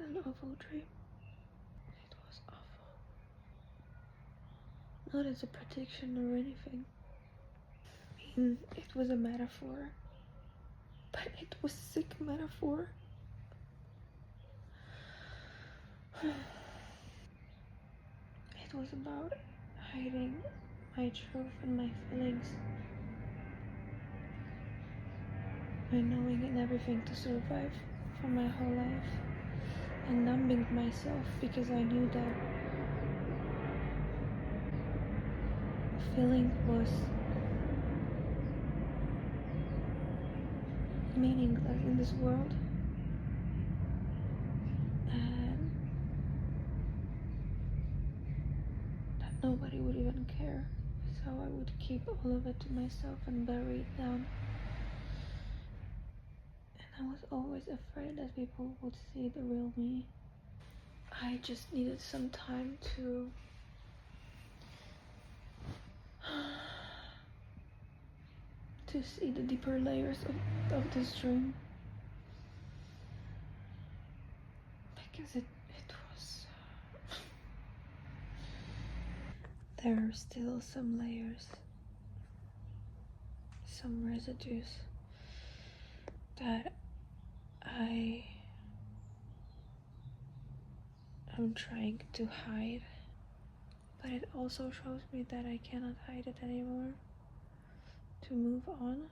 an awful dream. It was awful. Not as a prediction or anything. I mean, it was a metaphor. But it was sick metaphor. It was about hiding my truth and my feelings. And knowing in everything to survive for my whole life. And numbing myself because I knew that feeling was meaningless in this world. And that nobody would even care. So I would keep all of it to myself and bury it down. And I was always afraid that people would see the real me. I just needed some time to see the deeper layers of this dream. Because it was... There are still some layers, some residues that I am trying to hide. But it also shows me that I cannot hide it anymore. To move on.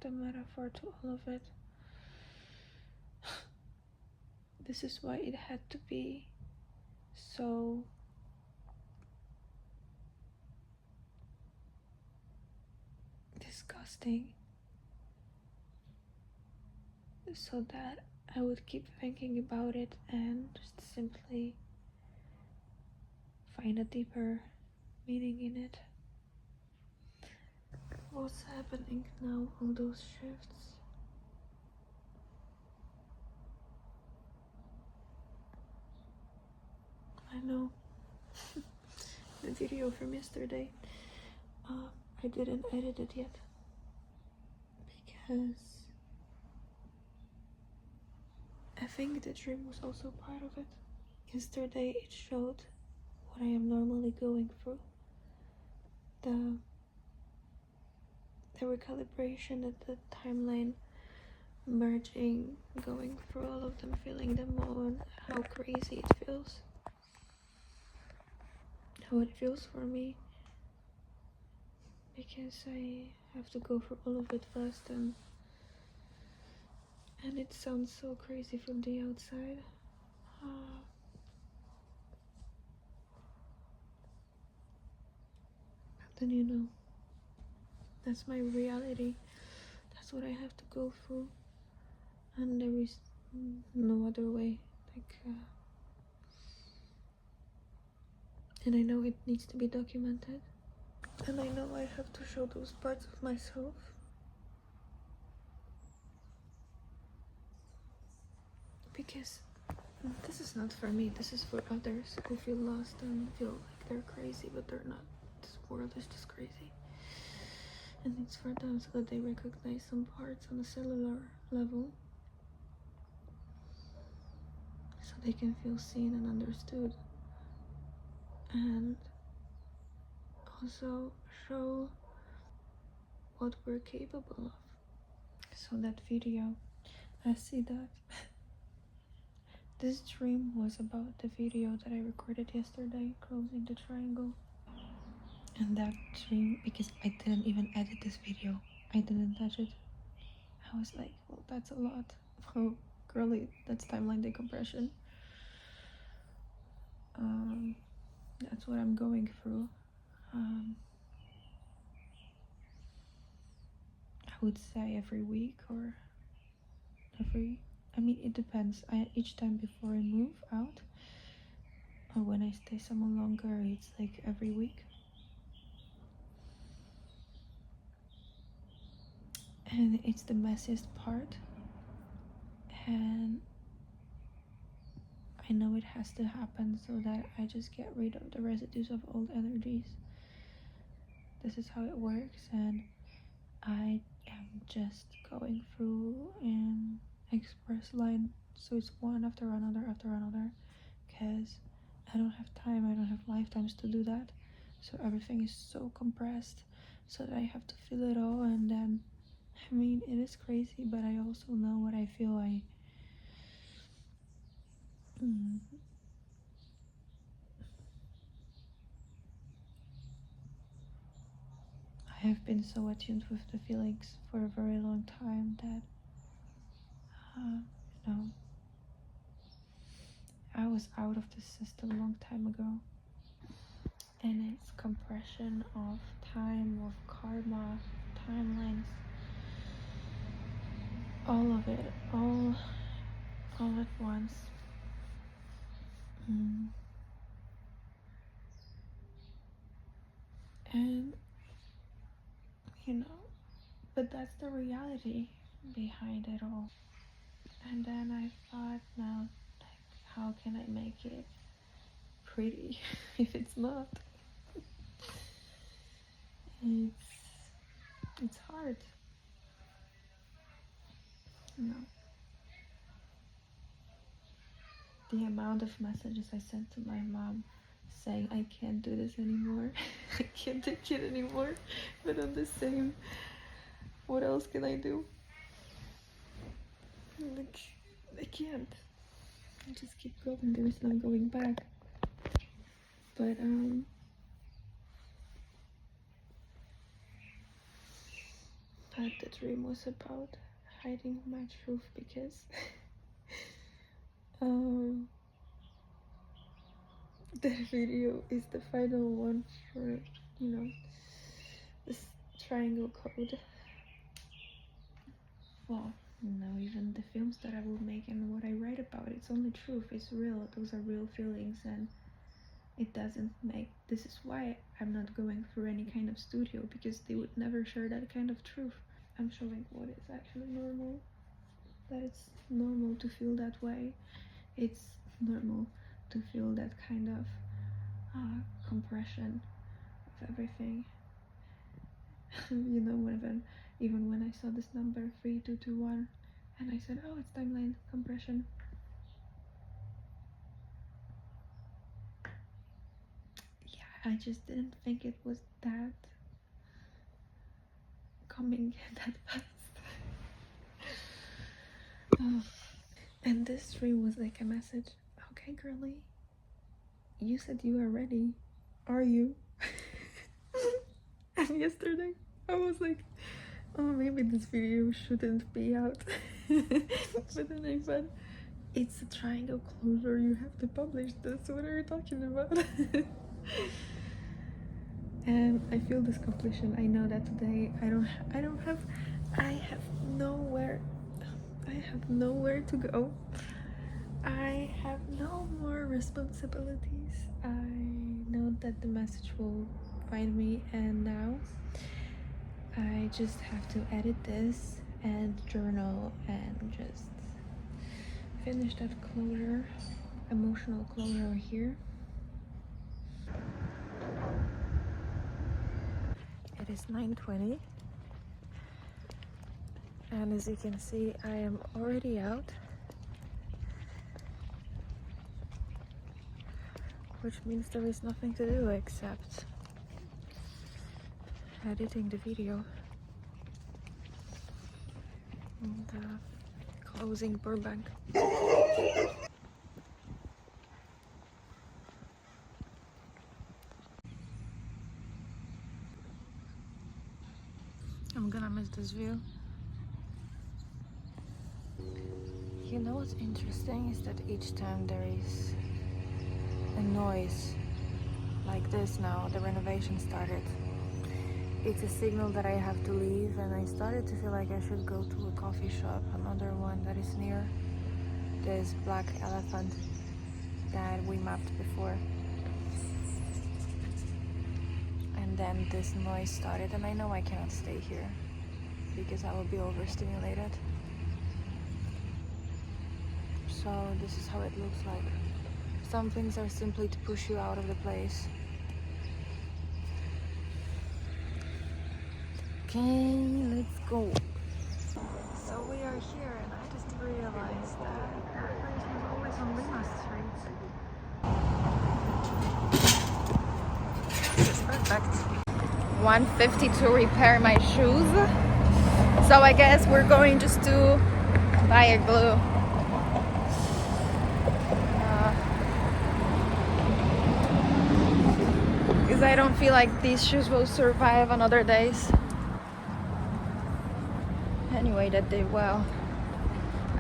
The metaphor to all of it. This is why it had to be so disgusting, so that I would keep thinking about it and just simply find a deeper meaning in it. What's happening now, all those shifts? I know. The video from yesterday, I didn't edit it yet because I think the dream was also part of it. Yesterday it showed what I am normally going through. The recalibration at the timeline, merging, going through all of them, feeling them all, and how crazy it feels. How it feels for me. Because I have to go through all of it fast, and it sounds so crazy from the outside. But then, you know, that's my reality. That's what I have to go through, and there is no other way. And I know it needs to be documented, and I know I have to show those parts of myself. Because this is not for me, this is for others who feel lost and feel like they're crazy, but they're not. This world is just crazy. And it's for them so that they recognize some parts on a cellular level, so they can feel seen and understood. And also show what we're capable of. So that video, I see that this dream was about the video that I recorded yesterday, closing the triangle. And that dream, because I didn't even edit this video, I didn't touch it. I was like, well, that's a lot. Oh, girly, that's timeline decompression. That's what I'm going through. I would say every week or I mean, it depends. Each time before I move out, or when I stay somewhere longer, it's like every week. And it's the messiest part. And I know it has to happen so that I just get rid of the residues of old energies. This is how it works, and I am just going through an express line So it's one after another, because I don't have time, I don't have lifetimes to do that. So everything is so compressed, so that I have to feel it all. And then, I mean, it is crazy, but I also know what I feel. I have been so attuned with the feelings for a very long time that, you know, I was out of the system a long time ago. And it's compression of time, of karma, timelines, all of it, all at once. And, you know, but that's the reality behind it all. And then I thought, now, like, how can I make it pretty if it's not? It's hard, you know. The amount of messages I sent to my mom saying I can't do this anymore, I can't take it anymore, but on the same, what else can I do? Like, I can't. I just keep going, there is no going back. But the dream was about hiding my truth, because that video is the final one for, you know, this triangle code. Well, no, even the films that I will make and what I write about, it's only truth, it's real, those are real feelings. And it doesn't make, this is why I'm not going through any kind of studio, because they would never share that kind of truth. I'm showing what is actually normal, that it's normal to feel that way. It's normal to feel that kind of compression of everything. You know, even when I saw this number 3221 and I said, oh, it's timeline compression, yeah, I just didn't think it was that coming that fast. And this dream was like a message. Okay, girly, you said you are ready. Are you? And yesterday I was like, oh, maybe this video shouldn't be out. But then I thought, it's a triangle closure, you have to publish this, what are you talking about? And I feel this completion. I know that today I have nowhere to go. I have no more responsibilities. I know that the message will find me, and now I just have to edit this and journal and just finish that closure, emotional closure here. It is 9:20, and as you can see, I am already out, which means there is nothing to do except editing the video and closing Burbank. I'm gonna miss this view. You know what's interesting is that each time there is a noise like this, now the renovation started, it's a signal that I have to leave, and I started to feel like I should go to a coffee shop, another one that is near this black elephant that we mapped before. And then this noise started, and I know I cannot stay here because I will be overstimulated. So this is how it looks like. Some things are simply to push you out of the place. Okay, let's go. So we are here, and I just realized that that place was always on Lima Street. This is perfect. 150 to repair my shoes. So I guess we're going just to buy a glue. Because I don't feel like these shoes will survive on other days. Anyway, that did well.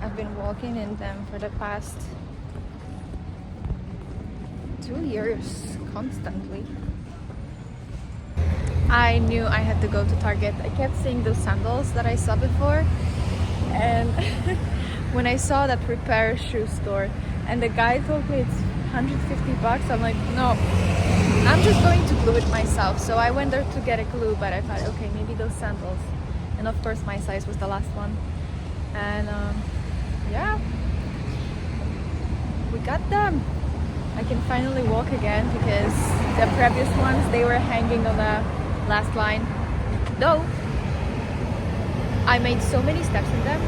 I've been walking in them for the past 2 years constantly. I knew I had to go to Target. I kept seeing those sandals that I saw before, and when I saw that repair shoe store and the guy told me it's $150, I'm like, no, I'm just going to glue it myself. So I went there to get a glue, but I thought, okay, maybe those sandals. And of course my size was the last one. And yeah, we got them. I can finally walk again because the previous ones, they were hanging on the last line. Though I made so many steps in them.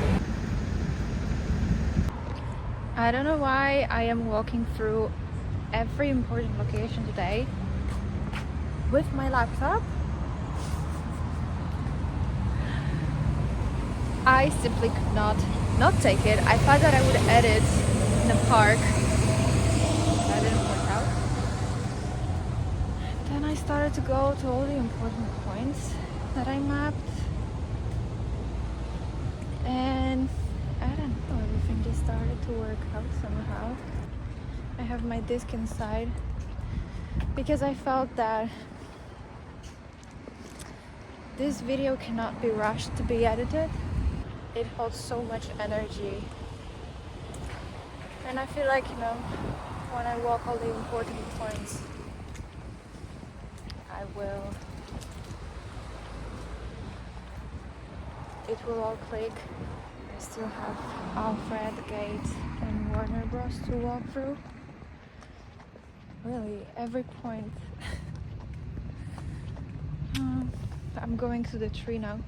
I don't know why I am walking through every important location today with my laptop. I simply could not take it. I thought that I would edit in the park. That didn't work out. Then I started to go to all the important points that I mapped. And I don't know, everything just started to work out somehow. I have my disc inside because I felt that this video cannot be rushed to be edited. It holds so much energy. And I feel like, you know, when I walk all the important points, it will all click. I still have Alfred Gate and Warner Bros to walk through. Really, every point. I'm going to the tree now,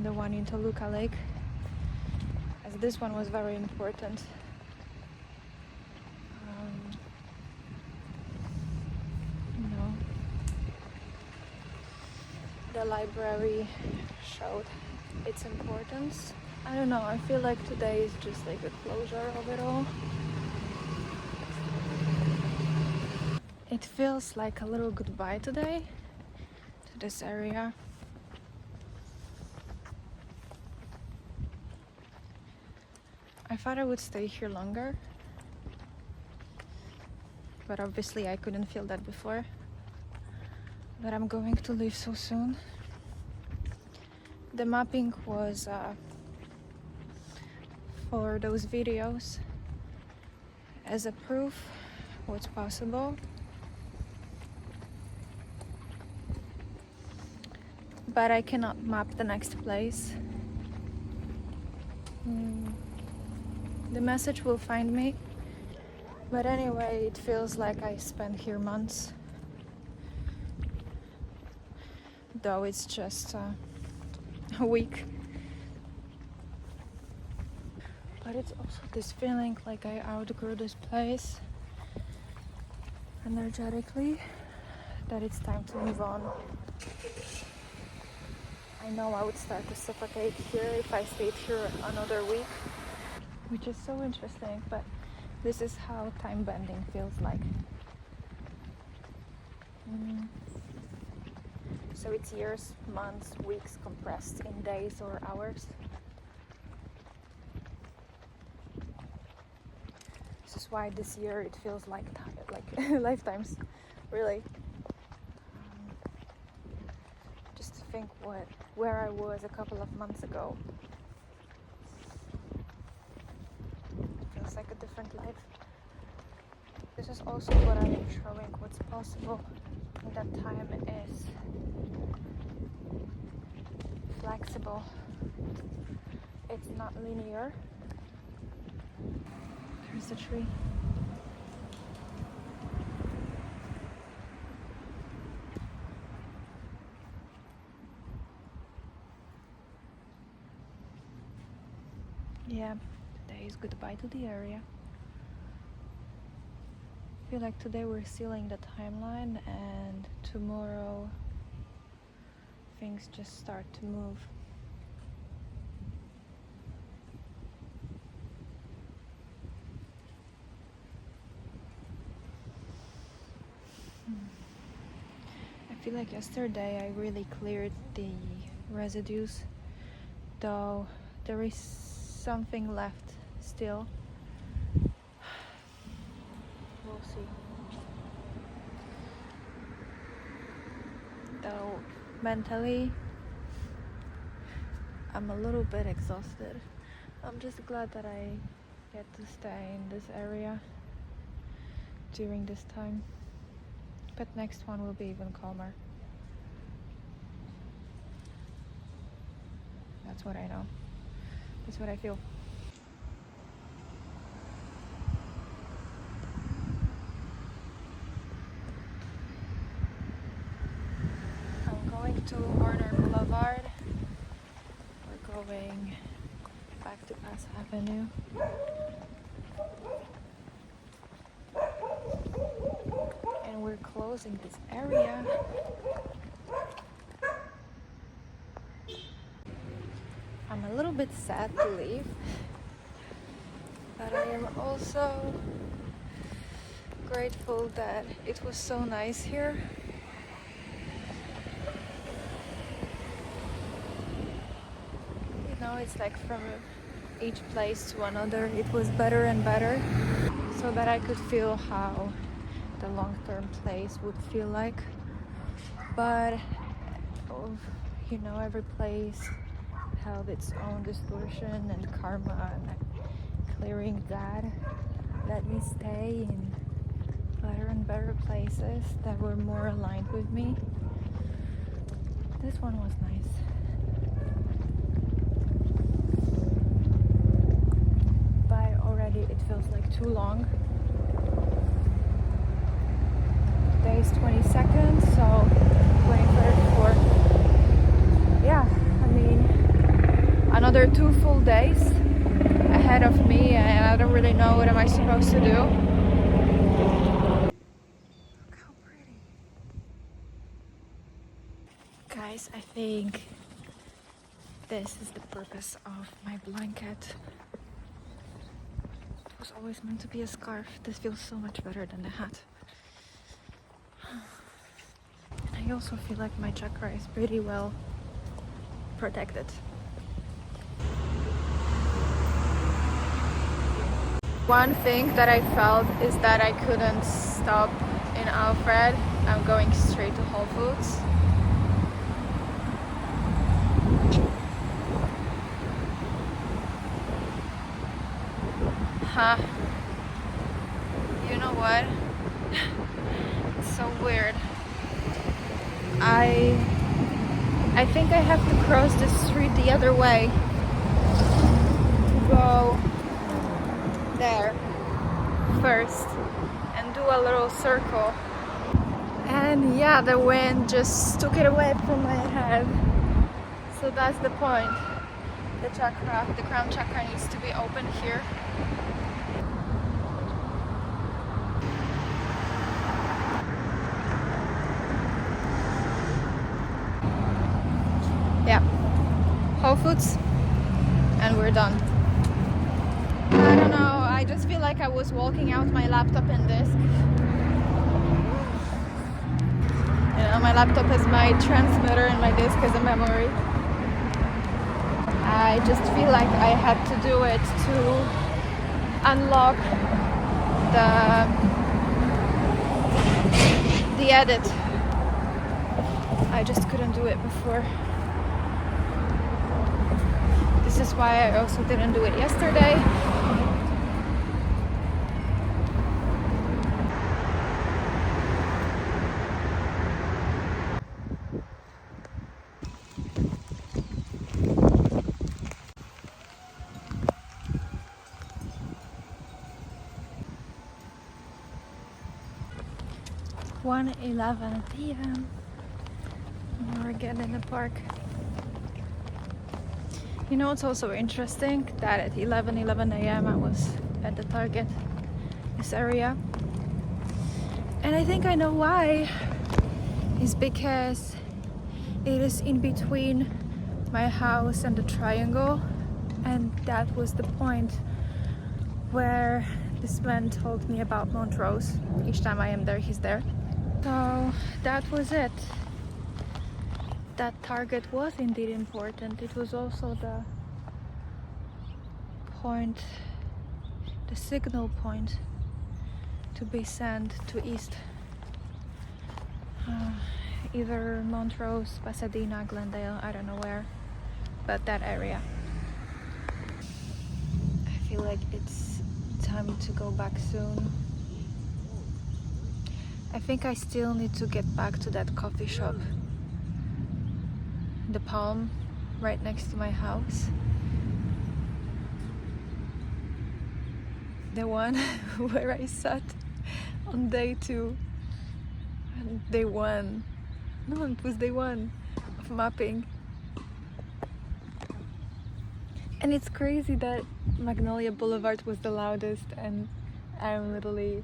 the one in Toluca Lake, as this one was very important. The library showed its importance. I don't know, I feel like today is just like a closure of it all. It feels like a little goodbye today to this area. I thought I would stay here longer, but obviously I couldn't feel that before, that I'm going to leave so soon. The mapping was for those videos as a proof what's possible. But I cannot map the next place. The message will find me. But anyway, it feels like I spent here months. Though it's just a week. But it's also this feeling like I outgrew this place energetically, that it's time to move on. I know I would start to suffocate here if I stayed here another week, which is so interesting, but this is how time bending feels like. So it's years, months, weeks compressed in days or hours. This is why this year it feels like lifetimes, really. Just to think where I was a couple of months ago. It feels like a different life. This is also what I am showing, what's possible. That time is flexible. It's not linear. There's the tree. goodbye to the area. I feel like today we're sealing the timeline and tomorrow things just start to move. I feel like yesterday I really cleared the residues, though there is something left still. We'll see. Though mentally I'm a little bit exhausted. I'm just glad that I get to stay in this area during this time. But next one will be even calmer. That's what I know. That's what I feel. I'm going to Warner Boulevard. We're going back to Pass Avenue. And we're closing this area. I'm a little bit sad to leave, but I am also grateful that it was so nice here. You know, it's like from each place to another, it was better and better, so that I could feel how the long-term place would feel like. But you know, every place held its own distortion and karma, and clearing that let me stay in better and better places that were more aligned with me. This one was nice. But already it feels like too long. Today's 22nd, so 23rd, 4th. Yeah, I mean, another 2 full days ahead of me, and I don't really know what am I supposed to do. Look how pretty. Guys, I think this is the purpose of my blanket. It was always meant to be a scarf. This feels so much better than the hat. And I also feel like my chakra is pretty well protected. One thing that I felt is that I couldn't stop in Alfred. I'm going straight to Whole Foods. You know what? It's so weird. I think I have to cross the street the other way. Go there first and do a little circle. And yeah, the wind just took it away from my head. So that's the point. The chakra, the crown chakra needs to be open here. Yeah, Whole Foods, and we're done. I don't know, I just feel like I was walking out my laptop and disk. You know, my laptop is my transmitter and my disk is a memory. I just feel like I had to do it to unlock the edit. I just couldn't do it before. This is why I also didn't do it yesterday. It's 1:11 p.m. We're again in the park. You know, it's also interesting that at 11 a.m. I was at the Target, this area. And I think I know why. It's because it is in between my house and the triangle. And that was the point where this man told me about Montrose. Each time I am there, he's there. So that was it. That Target was indeed important. It was also the point, the signal point to be sent to east. Either Montrose, Pasadena, Glendale, I don't know where, but that area. I feel like it's time to go back soon. I think I still need to get back to that coffee shop, the Palm, right next to my house. The one where I sat on day 2 and day 1. No, it was day 1 of mapping. And it's crazy that Magnolia Boulevard was the loudest, and I'm literally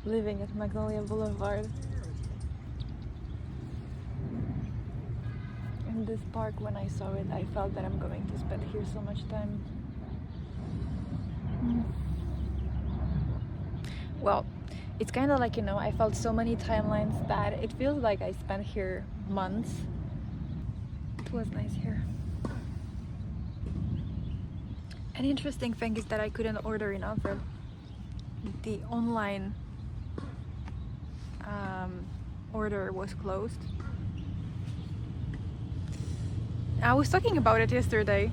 living at Magnolia Boulevard. In this park, when I saw it, I felt that I'm going to spend here so much time. Well, it's kind of like, you know, I felt so many timelines that it feels like I spent here months. It was nice here. An interesting thing is that I couldn't order enough. The online order was closed. I was talking about it yesterday,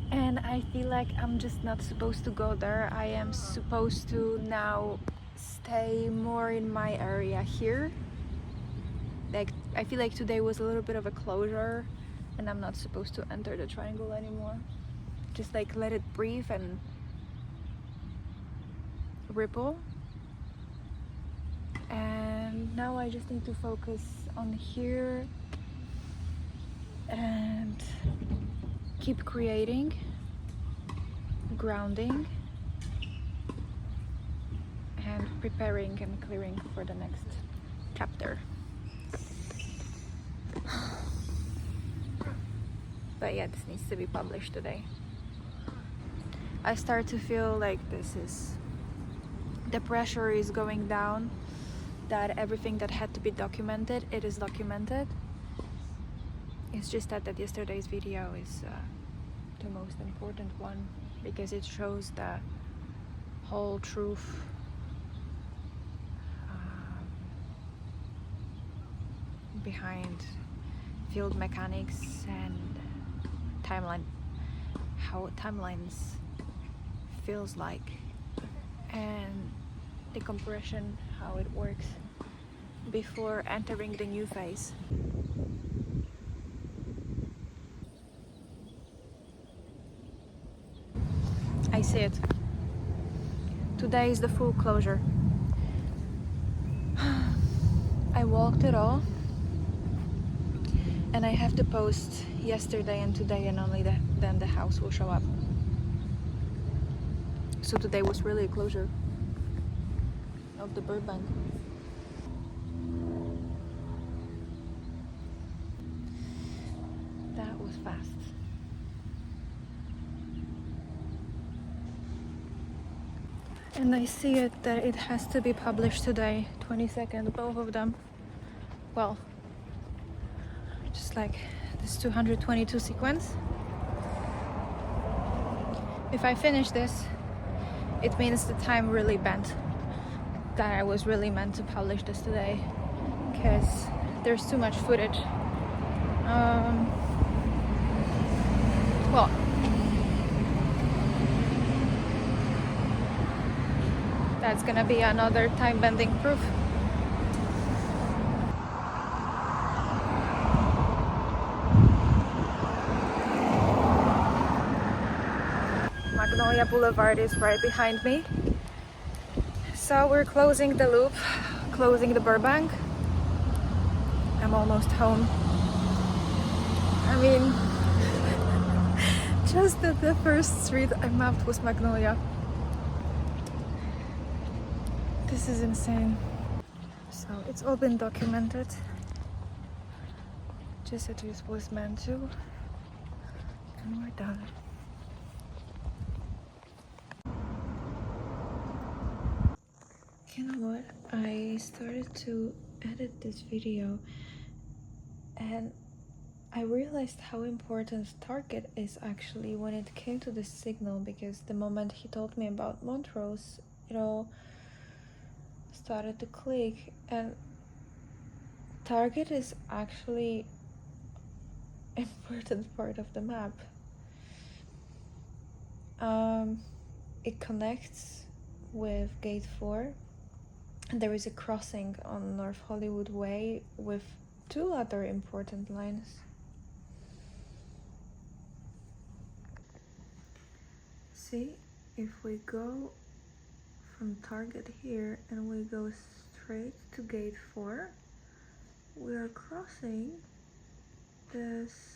and I feel like I'm just not supposed to go there. I am supposed to now stay more in my area here. Like, I feel like today was a little bit of a closure, and I'm not supposed to enter the triangle anymore. Just like let it breathe and ripple. And now I just need to focus on here and keep creating, grounding, and preparing and clearing for the next chapter. But yeah, this needs to be published today. I start to feel like the pressure is going down, that everything that had to be documented, it is documented. It's just that yesterday's video is the most important one, because it shows the whole truth behind field mechanics and timeline, how timelines feels like, and the compression, how it works before entering the new phase. I see it. Today is the full closure. I walked it all, and I have to post yesterday and today, and only then the house will show up. So today was really a closure of the Burbank. That was fast. And I see it that it has to be published today, 22nd, both of them. Well, just like this 222 sequence. If I finish this, it means the time really bent, that I was really meant to publish this today, because there's too much footage. Well, that's gonna be another time-bending proof. Magnolia Boulevard is right behind me. So we're closing the loop, closing the Burbank. I'm almost home. I mean, Just that the first street I mapped was Magnolia. This is insane. So it's all been documented, just as it was meant to, and we're done. You know what? I started to edit this video and I realized how important Target is actually when it came to this signal, because the moment he told me about Montrose, it all started to click, and Target is actually an important part of the map. It connects with Gate 4. There is a crossing on North Hollywood Way with 2 other important lines. See, if we go from Target here and we go straight to Gate 4, we are crossing this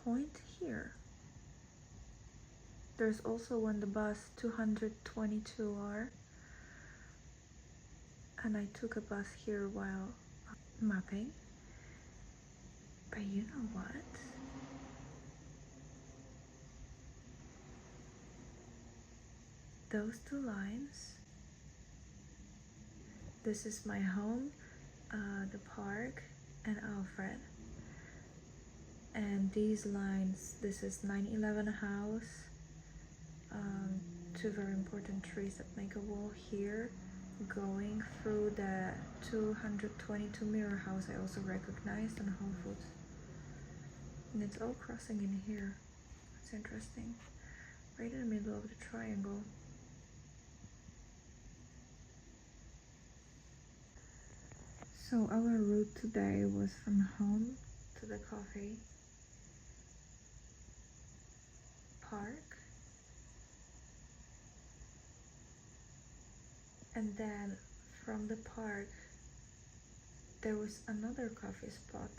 point here. There's also when the bus 222R, and I took a bus here while mapping. But you know what? Those 2 lines, this is my home, the park, and Alfred. And these lines, this is 911 house, 2 very important trees that make a wall here, going through the 222 Mirror House I also recognized, and Whole Foods. And it's all crossing in here. It's interesting. Right in the middle of the triangle. So our route today was from home to the coffee, park, and then from the park there was another coffee spot,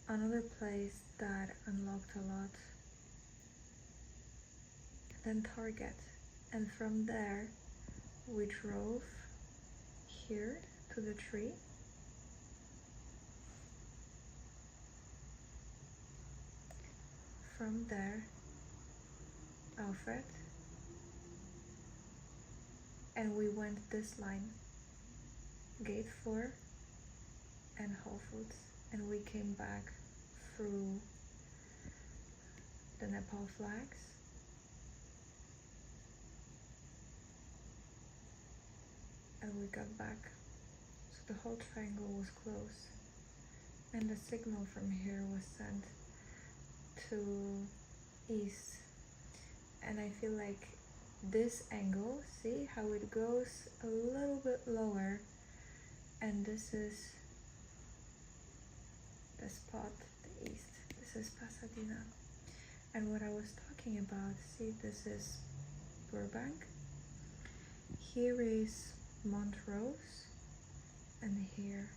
another place that unlocked a lot, then Target, and from there we drove here to the tree, from there Alfred, and we went this line, Gate 4 and Whole Foods, and we came back through the Nepal flags, and we got back. So the whole triangle was closed, and the signal from here was sent to east. And I feel like this angle, see how it goes a little bit lower, and this is the spot, the east. This is Pasadena. And what I was talking about, see, this is Burbank, here is Montrose, and here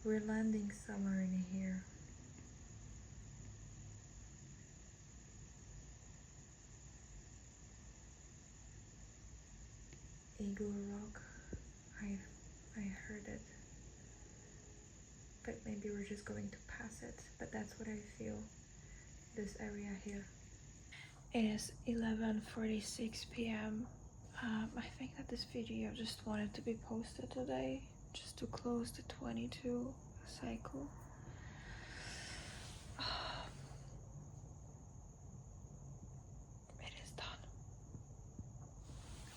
we're landing somewhere in here. Eagle Rock, I heard it, but maybe we're just going to pass it, but that's what I feel, this area here. It is 11:46 p.m. I think that this video just wanted to be posted today, just to close the 22 cycle. It is done.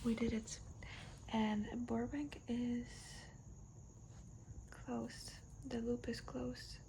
We did it. And Burbank is closed. The loop is closed.